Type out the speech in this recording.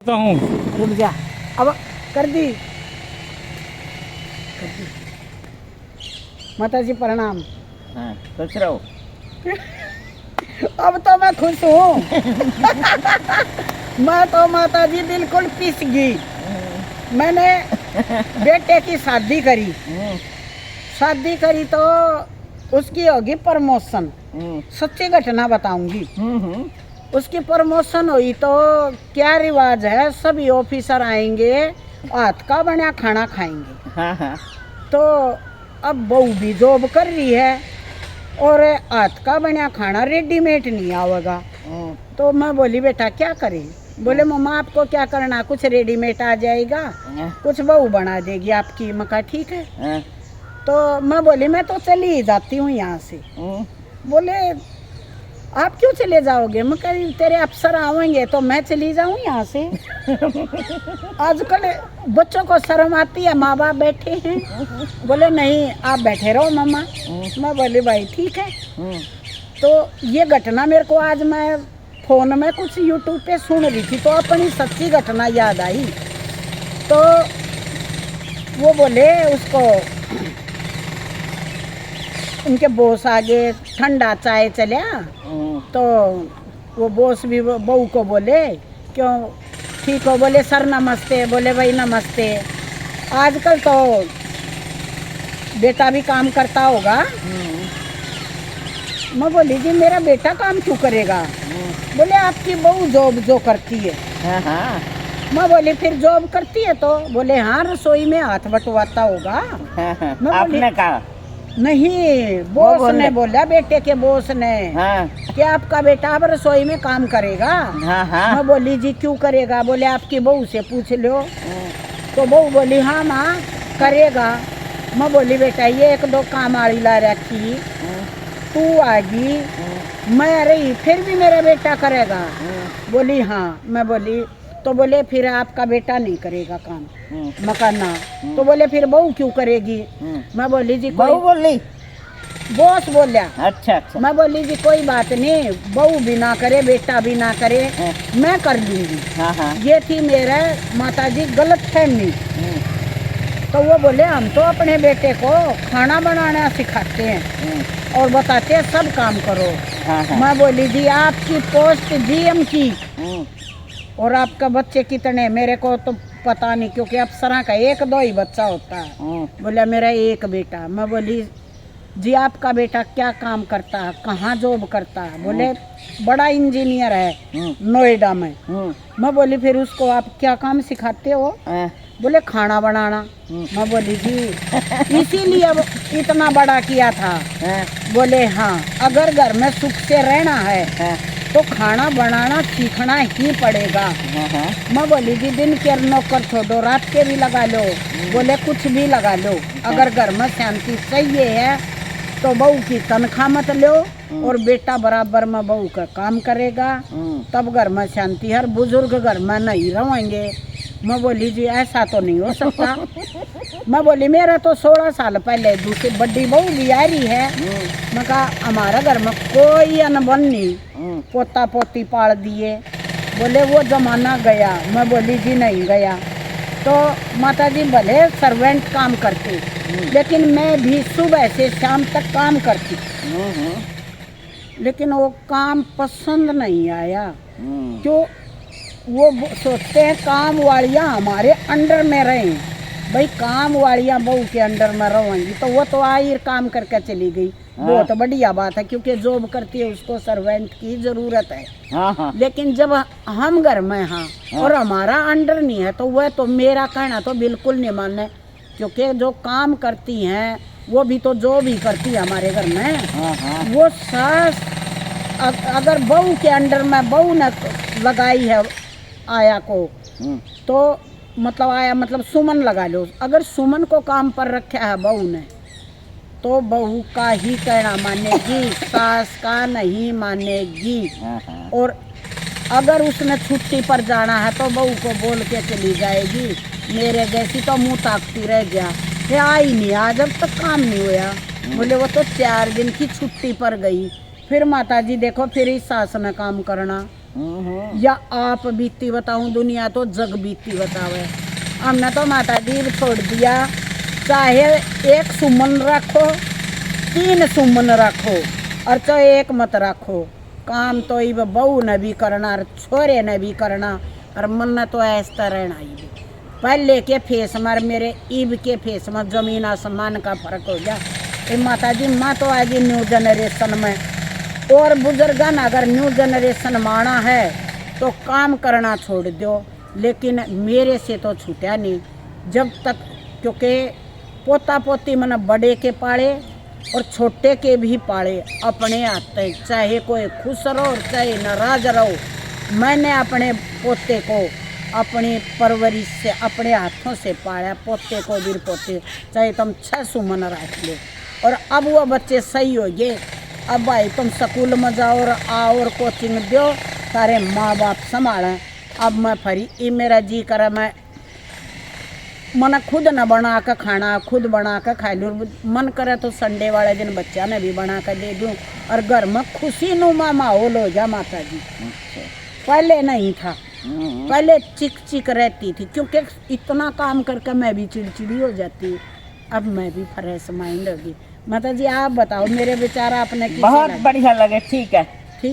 तो हूँ। रुक जा, अब कर दी। माता जी प्रणाम। हाँ, खुश रहो। अब तो मैं खुश हूँ। मैं तो माता जी बिल्कुल पिस गई। मैंने बेटे की शादी करी तो उसकी होगी प्रमोशन। सच्ची घटना बताऊंगी। उसकी प्रमोशन हुई तो क्या रिवाज है, सभी ऑफिसर आएंगे, हाथ का बना खाना खाएंगे। हाँ हाँ। तो अब बहू भी जॉब कर रही है और हाथ का बना खाना रेडीमेड नहीं आवेगा। तो मैं बोली बेटा क्या करें? बोले मम्मा आपको क्या करना, कुछ रेडीमेड आ जाएगा, कुछ बहू बना देगी आपकी। मैं कहा ठीक है। तो मैं बोली मैं तो चली ही जाती हूँ यहाँ से। बोले आप क्यों चले जाओगे? मैं कही तेरे अफसर आएंगे तो मैं चली जाऊँ यहाँ से। आजकल बच्चों को शर्म आती है, माँ बाप बैठे हैं। बोले नहीं आप बैठे रहो मम्मा। मैं बोली भाई ठीक है। तो ये घटना मेरे को आज मैं फोन में कुछ यूट्यूब पे सुन रही थी तो अपनी सच्ची घटना याद आई। तो वो बोले उसको, उनके बॉस आगे ठंडा चाय चला तो वो बॉस भी बहू को बोले क्यों ठीक हो? बोले सर नमस्ते। बोले भाई नमस्ते। आजकल तो बेटा भी काम करता होगा। मैं बोली जी मेरा बेटा काम क्यों करेगा? बोले आपकी बहू जॉब जो करती है। मैं बोली फिर जॉब करती है तो? बोले हाँ रसोई में हाथ बटवाता होगा। आपने कहा? नहीं, बॉस ने बोला, बेटे के बॉस ने। हाँ। कि आपका बेटा अब रसोई में काम करेगा। मैं बोली जी क्यों करेगा? बोले आपकी बहू से पूछ लो। तो बहू बोली हाँ माँ करेगा। मैं बोली बेटा ये एक दो काम आड़ी ला रखी, तू आगी मैं रही फिर भी मेरा बेटा करेगा। बोली हाँ। मैं बोली तो बोले फिर आपका बेटा नहीं करेगा काम। मैं कहा ना। तो बोले फिर बहू क्यों करेगी? मैं बोली जी बहू बोली? बॉस बोला। अच्छा अच्छा। मैं बोली जी कोई बात नहीं, बहू भी ना करे बेटा भी ना करे, मैं कर लूंगी। ये थी मेरा माता जी गलत फहमी। तो वो बोले हम तो अपने बेटे को खाना बनाना सिखाते हैं और बताते हैं सब काम करो। मैं बोली जी आपकी पोस्ट जीएम की और आपका बच्चे कितने? मेरे को तो पता नहीं क्योंकि अफसरा का एक दो ही बच्चा होता है। बोला मेरा एक बेटा। मैं बोली जी आपका बेटा क्या काम करता है, कहाँ जॉब करता है? बोले बड़ा इंजीनियर है नोएडा में। मैं बोली फिर उसको आप क्या काम सिखाते हो? बोले खाना बनाना। मैं बोली जी इसीलिए अब इतना बड़ा किया था? बोले हाँ अगर घर में सुख से रहना है तो खाना बनाना सीखना ही पड़ेगा। मैं बोली जी दिन के नौकर छोड़ो रात के भी लगा लो। बोले कुछ भी लगा लो, अगर घर में शांति चाहिए है तो बहू की तनख्वाह मत लो और बेटा बराबर में बहू का काम करेगा तब घर में शांति। हर बुजुर्ग घर में नहीं रहेंगे। मैं बोली जी ऐसा तो नहीं हो सकता। मैं बोली मेरा तो 16 साल पहले दूसरी बड़ी बहू भी आ रही है। मैं कहा हमारा घर में कोई अनबन नहीं, पोता पोती पाल दिए। बोले वो जमाना गया। मैं बोली जी नहीं गया। तो माता जी भले सर्वेंट काम करते लेकिन मैं भी सुबह से शाम तक काम करती। लेकिन वो काम पसंद नहीं आया। क्यों? वो सोचते हैं काम वालियाँ हमारे अंडर में रहें। भाई काम वालियाँ बहू के अंडर में रहेंगी तो वो तो आई काम करके चली गई। बहुत बढ़िया बात है क्योंकि जॉब करती है उसको सर्वेंट की जरूरत है। लेकिन जब हम घर में हैं और हमारा अंडर नहीं है तो वह तो मेरा कहना तो बिल्कुल नहीं मानने। क्योंकि जो काम करती हैं वो भी तो जॉब ही करती है हमारे घर में। वो सास अगर बहू के अंडर में बहू ने लगाई है आया को तो मतलब आया मतलब सुमन लगा लो, अगर सुमन को काम पर रखा है बहू ने तो बहू का ही कहना मानेगी, सास का नहीं मानेगी। और अगर उसने छुट्टी पर जाना है तो बहू को बोल के चली जाएगी मेरे जैसी तो मुँह ताकती रह गया, ये आई नहीं आज अब तक काम नहीं हुआ। बोले वो तो 4 दिन की छुट्टी पर गई। फिर माता जी देखो फिर इस सास ने काम करना। या आप बीती बताऊं, दुनिया तो जग बीती बतावे। हमने तो माता जी छोड़ दिया, चाहे एक सुमन रखो, 3 सुमन रखो, और चाहे एक मत रखो, काम तो इब बहू ने भी करना और छोरे ने भी करना, और मन ने तो ऐसा रहना ही। पहले के फेस में मेरे ईब के फेस में जमीन आसमान का फर्क हो गया। ए माता जी, माँ तो आएगी न्यू जनरेशन में, और बुजुर्गन अगर न्यू जनरेशन माना है तो काम करना छोड़ दो, लेकिन मेरे से तो छूटा नहीं जब तक, क्योंकि पोता पोती मैंने बड़े के पाले और छोटे के भी पाले अपने हाथ, चाहे कोई खुश रहो और चाहे नाराज रहो। मैंने अपने पोते को अपनी परवरिश से अपने हाथों से पाला, पोते को भी पोते, चाहे तुम 6 सुमन रख लो। और अब वो बच्चे सही हो गए, अब भाई तुम स्कूल में जाओ और आओ और कोचिंग दो, सारे माँ बाप संभालें। अब मैं फरी ये मेरा जी करे मैं मन खुद न बना कर खाना, खुद बना कर खा लूँ। मन करे तो संडे वाले दिन बच्चा ने भी बना कर दे दूँ, और घर में खुशी नुमा माहौल हो जा माता जी। पहले नहीं था, पहले चिक चिक रहती थी, क्योंकि इतना काम करके मैं भी चिड़चिड़ी हो जाती। अब मैं भी फ्रेश माइंड होगी। माता जी आप बताओ, मेरे बेचारा अपने बहुत बढ़िया लगे, ठीक है।